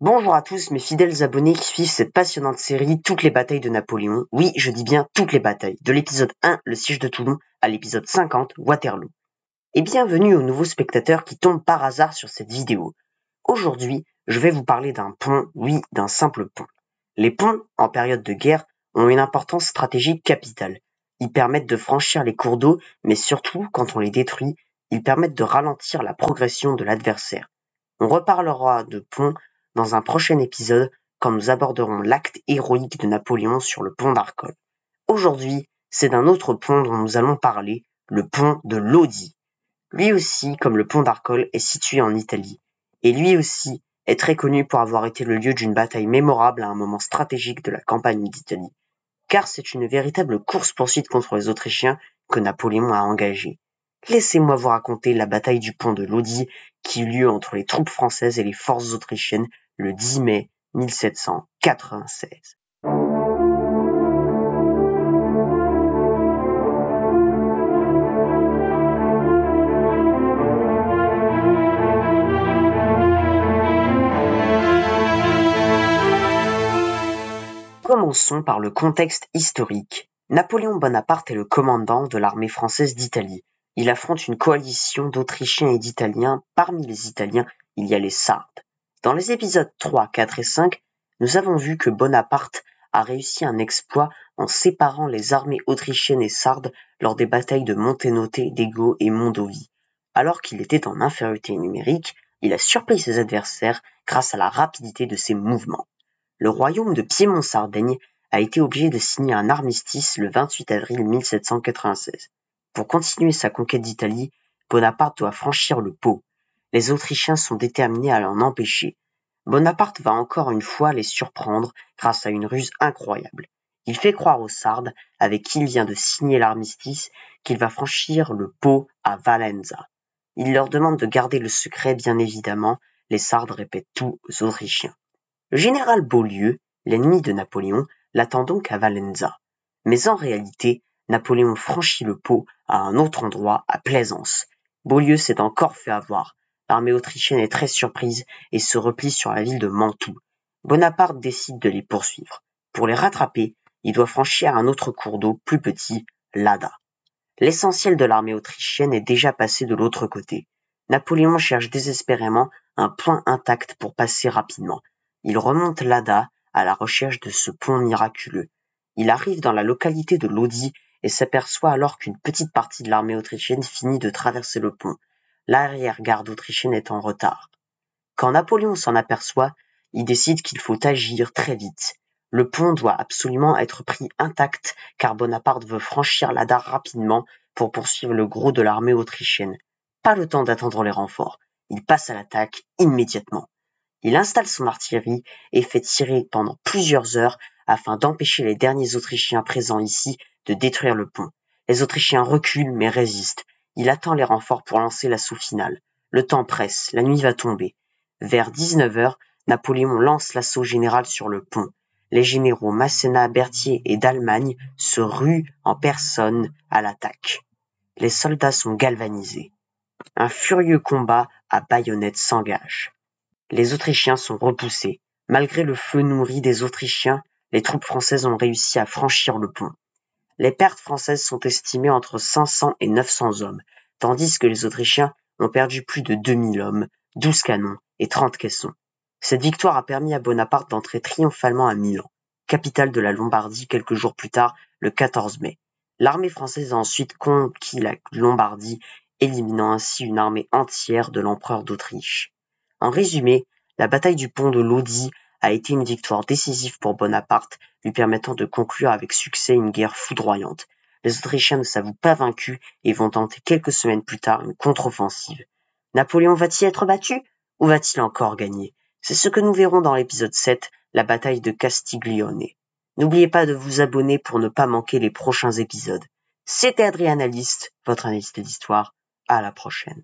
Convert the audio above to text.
Bonjour à tous mes fidèles abonnés qui suivent cette passionnante série Toutes les batailles de Napoléon. Oui, je dis bien toutes les batailles, de l'épisode 1, le siège de Toulon, à l'épisode 50, Waterloo. Et bienvenue aux nouveaux spectateurs qui tombent par hasard sur cette vidéo. Aujourd'hui, je vais vous parler d'un pont, oui, d'un simple pont. Les ponts, en période de guerre, ont une importance stratégique capitale. Ils permettent de franchir les cours d'eau, mais surtout, quand on les détruit, ils permettent de ralentir la progression de l'adversaire. On reparlera de ponts dans un prochain épisode quand nous aborderons l'acte héroïque de Napoléon sur le pont d'Arcole. Aujourd'hui, c'est d'un autre pont dont nous allons parler, le pont de Lodi. Lui aussi, comme le pont d'Arcole, est situé en Italie. Et lui aussi est très connu pour avoir été le lieu d'une bataille mémorable à un moment stratégique de la campagne d'Italie. Car c'est une véritable course-poursuite contre les Autrichiens que Napoléon a engagée. Laissez-moi vous raconter la bataille du pont de Lodi qui eut lieu entre les troupes françaises et les forces autrichiennes le 10 mai 1796. Commençons par le contexte historique. Napoléon Bonaparte est le commandant de l'armée française d'Italie. Il affronte une coalition d'Autrichiens et d'Italiens. Parmi les Italiens, il y a les Sardes. Dans les épisodes 3, 4 et 5, nous avons vu que Bonaparte a réussi un exploit en séparant les armées autrichiennes et sardes lors des batailles de Montenotte, d'Ego et Mondovi. Alors qu'il était en infériorité numérique, il a surpris ses adversaires grâce à la rapidité de ses mouvements. Le royaume de Piémont-Sardaigne a été obligé de signer un armistice le 28 avril 1796. Pour continuer sa conquête d'Italie, Bonaparte doit franchir le Pô. Les Autrichiens sont déterminés à l'en empêcher. Bonaparte va encore une fois les surprendre grâce à une ruse incroyable. Il fait croire aux Sardes, avec qui il vient de signer l'armistice, qu'il va franchir le Pô à Valenza. Il leur demande de garder le secret, bien évidemment. Les Sardes répètent tout aux Autrichiens. Le général Beaulieu, l'ennemi de Napoléon, l'attend donc à Valenza. Mais en réalité, Napoléon franchit le Pô à un autre endroit, à Plaisance. Beaulieu s'est encore fait avoir. L'armée autrichienne est très surprise et se replie sur la ville de Mantoue. Bonaparte décide de les poursuivre. Pour les rattraper, il doit franchir un autre cours d'eau plus petit, l'Adda. L'essentiel de l'armée autrichienne est déjà passé de l'autre côté. Napoléon cherche désespérément un point intact pour passer rapidement. Il remonte l'Adda à la recherche de ce pont miraculeux. Il arrive dans la localité de Lodi et s'aperçoit alors qu'une petite partie de l'armée autrichienne finit de traverser le pont. L'arrière-garde autrichienne est en retard. Quand Napoléon s'en aperçoit, il décide qu'il faut agir très vite. Le pont doit absolument être pris intact car Bonaparte veut franchir l'Adda rapidement pour poursuivre le gros de l'armée autrichienne. Pas le temps d'attendre les renforts. Il passe à l'attaque immédiatement. Il installe son artillerie et fait tirer pendant plusieurs heures afin d'empêcher les derniers Autrichiens présents ici de détruire le pont. Les Autrichiens reculent mais résistent. Il attend les renforts pour lancer l'assaut final. Le temps presse, la nuit va tomber. Vers 19 heures, Napoléon lance l'assaut général sur le pont. Les généraux Masséna, Berthier et d'Allemagne se ruent en personne à l'attaque. Les soldats sont galvanisés. Un furieux combat à baïonnettes s'engage. Les Autrichiens sont repoussés. Malgré le feu nourri des Autrichiens, les troupes françaises ont réussi à franchir le pont. Les pertes françaises sont estimées entre 500 et 900 hommes, tandis que les Autrichiens ont perdu plus de 2000 hommes, 12 canons et 30 caissons. Cette victoire a permis à Bonaparte d'entrer triomphalement à Milan, capitale de la Lombardie quelques jours plus tard, le 14 mai. L'armée française a ensuite conquis la Lombardie, éliminant ainsi une armée entière de l'empereur d'Autriche. En résumé, la bataille du pont de Lodi a été une victoire décisive pour Bonaparte, lui permettant de conclure avec succès une guerre foudroyante. Les Autrichiens ne s'avouent pas vaincus et vont tenter quelques semaines plus tard une contre-offensive. Napoléon va-t-il être battu ou va-t-il encore gagner? C'est ce que nous verrons dans l'épisode 7, la bataille de Castiglione. N'oubliez pas de vous abonner pour ne pas manquer les prochains épisodes. C'était Adriana List, votre analyste d'histoire. À la prochaine.